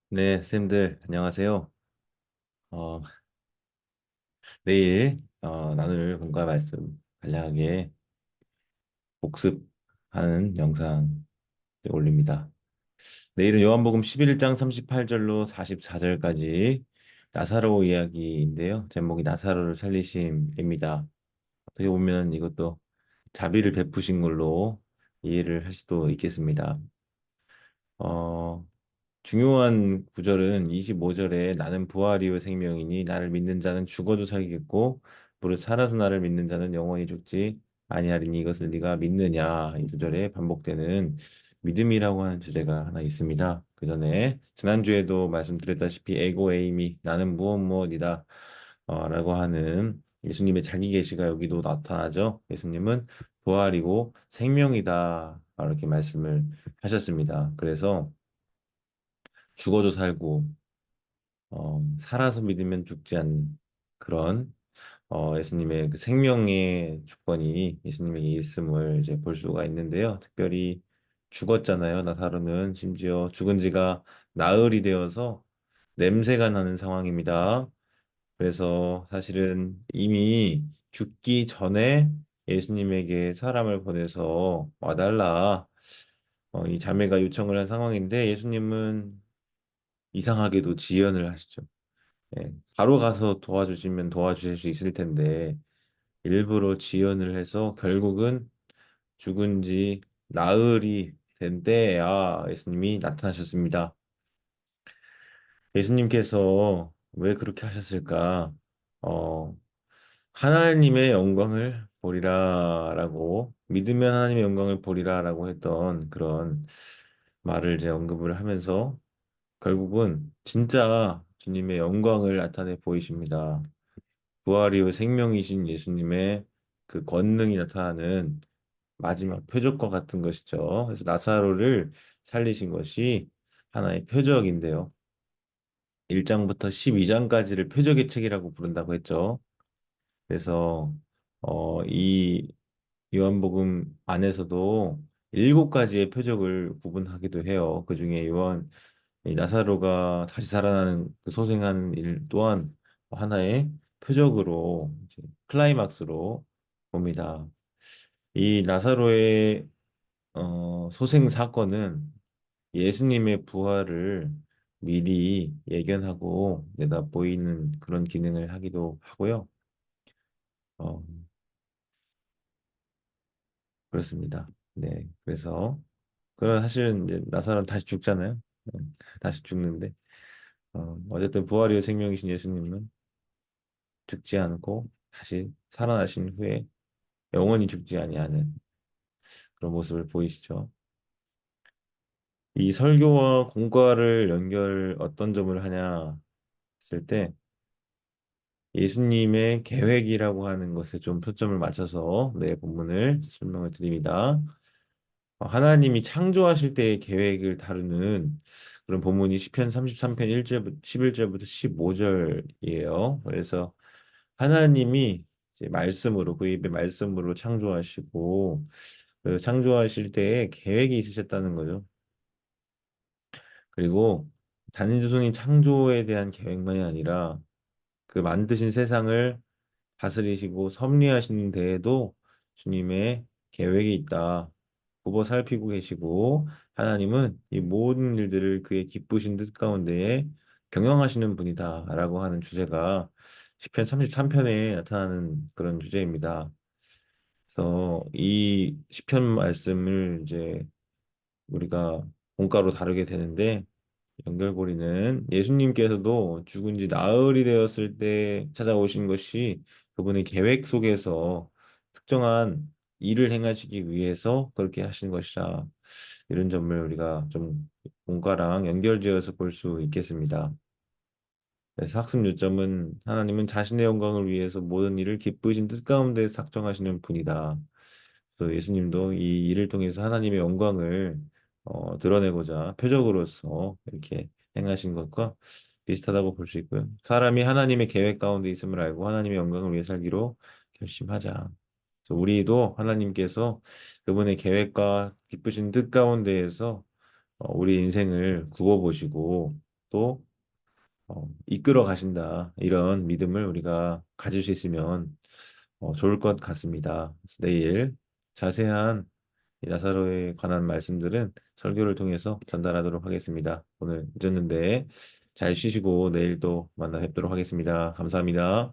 네, 쌤들, 안녕하세요. 어, 내일, 나눌 본과 말씀 간략하게 복습하는 영상 올립니다. 내일은 요한복음 11장 38절로 44절까지 나사로 이야기인데요. 제목이 나사로를 살리심입니다. 어떻게 보면 이것도 자비를 베푸신 걸로 이해를 할 수도 있겠습니다. 어, 중요한 구절은 25절에 나는 부활이요 생명이니 나를 믿는 자는 죽어도 살겠고 무릇 살아서 나를 믿는 자는 영원히 죽지 아니하리니 이것을 네가 믿느냐 이 구절에 반복되는 믿음이라고 하는 주제가 하나 있습니다. 그 전에 지난주에도 말씀드렸다시피 에고 에이미 나는 무엇 무엇이다 라고 하는 예수님의 자기 계시가 여기도 나타나죠. 예수님은 부활이고 생명이다 이렇게 말씀을 하셨습니다. 그래서 죽어도 살고 살아서 믿으면 죽지 않는 그런 예수님의 그 생명의 주권이 예수님에게 있음을 이제 볼 수가 있는데요. 특별히 죽었잖아요. 나사로는 심지어 죽은 지가 나흘이 되어서 냄새가 나는 상황입니다. 그래서 사실은 이미 죽기 전에 예수님에게 사람을 보내서 와달라. 이 자매가 요청을 한 상황인데 예수님은 이상하게도 지연을 하시죠. 예, 바로 가서 도와주시면 도와주실 수 있을 텐데 일부러 지연을 해서 결국은 죽은 지 나흘이 된 때에야 예수님이 나타나셨습니다. 예수님께서 왜 그렇게 하셨을까? 어, 하나님의 영광을 보리라라고 믿으면 하나님의 영광을 보리라라고 했던 그런 말을 이제 언급을 하면서 결국은 진짜 주님의 영광을 나타내 보이십니다. 부활이요 생명이신 예수님의 그 권능이 나타나는 마지막 표적과 같은 것이죠. 그래서 나사로를 살리신 것이 하나의 표적인데요. 1장부터 12장까지를 표적의 책이라고 부른다고 했죠. 그래서 이 요한복음 안에서도 7가지의 표적을 구분하기도 해요. 그중에 이 나사로가 다시 살아나는 그 소생하는 일 또한 하나의 표적으로 이제 클라이막스로 봅니다. 이 나사로의 소생 사건은 예수님의 부활을 미리 예견하고 내다 보이는 그런 기능을 하기도 하고요. 어, 그렇습니다. 네, 그래서 그런 사실은 이제 나사로는 다시 죽잖아요. 다시 죽는데 어쨌든 부활이요 생명이신 예수님은 죽지 않고 다시 살아나신 후에 영원히 죽지 아니하는 그런 모습을 보이시죠. 이 설교와 공과를 연결 어떤 점을 하냐 했을 때 예수님의 계획이라고 하는 것에 좀 초점을 맞춰서 내 본문을 설명을 드립니다. 하나님이 창조하실 때의 계획을 다루는 그런 본문이 시편 33편 1절부터 11절부터 15절이에요. 그래서 하나님이 이제 말씀으로 그 입의 말씀으로 창조하시고 그 창조하실 때에 계획이 있으셨다는 거죠. 그리고 단순히 창조에 대한 계획만이 아니라 그 만드신 세상을 다스리시고 섭리하시는 데에도 주님의 계획이 있다. 굽어 살피고 계시고 하나님은 이 모든 일들을 그의 기쁘신 뜻 가운데에 경영하시는 분이다라고 하는 주제가 시편 33편에 나타나는 그런 주제입니다. 그래서 이 시편 말씀을 이제 우리가 본가로 다루게 되는데 연결고리는 예수님께서도 죽은 지 나흘이 되었을 때 찾아오신 것이 그분의 계획 속에서 특정한 일을 행하시기 위해서 그렇게 하신 것이다. 이런 점을 우리가 좀 본과랑 연결지어서 볼 수 있겠습니다. 그래서 학습 요점은 하나님은 자신의 영광을 위해서 모든 일을 기쁘신 뜻 가운데 작정하시는 분이다. 또 예수님도 이 일을 통해서 하나님의 영광을 드러내고자 표적으로서 이렇게 행하신 것과 비슷하다고 볼 수 있고요. 사람이 하나님의 계획 가운데 있음을 알고 하나님의 영광을 위해 살기로 결심하자. 그래서 우리도 하나님께서 그분의 계획과 기쁘신 뜻 가운데에서 우리 인생을 굽어보시고 또 이끌어 가신다. 이런 믿음을 우리가 가질 수 있으면 좋을 것 같습니다. 그래서 내일 자세한 이 나사로에 관한 말씀들은 설교를 통해서 전달하도록 하겠습니다. 오늘 늦었는데 잘 쉬시고 내일 또 만나 뵙도록 하겠습니다. 감사합니다.